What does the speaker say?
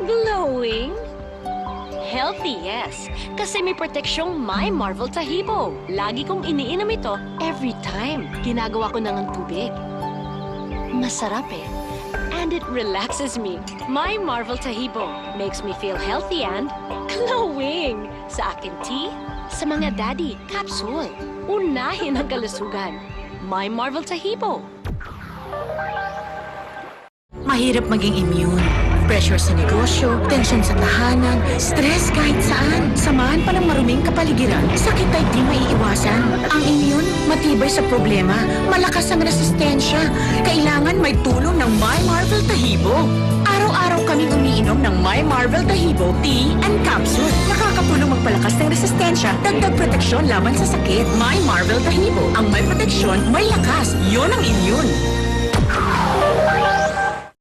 Glowing? Healthy, yes. Kasi may proteksyong My Marvel Tahibo. Lagi kong iniinom ito every time. Ginagawa ko ng tubig. Masarap eh. And it relaxes me. My Marvel Tahibo makes me feel healthy and glowing. Sa akin tea, sa mga daddy, capsule. Unahin ang kalusugan. My Marvel Tahibo. Mahirap maging immune. Pressure sa negosyo, tension sa tahanan, stress kahit saan. Samahan pa ng maruming kapaligiran, sakit ay di maiiwasan. Ang immune, matibay sa problema, malakas ang resistensya. Kailangan may tulong ng My Marvel Tahibo. Araw-araw kaming umiinom ng My Marvel Tahibo Tea and Capsule. Nakakatulong magpalakas ng resistensya, dagdag proteksyon laban sa sakit. My Marvel Tahibo, ang may proteksyon, may lakas. Yon ang immune.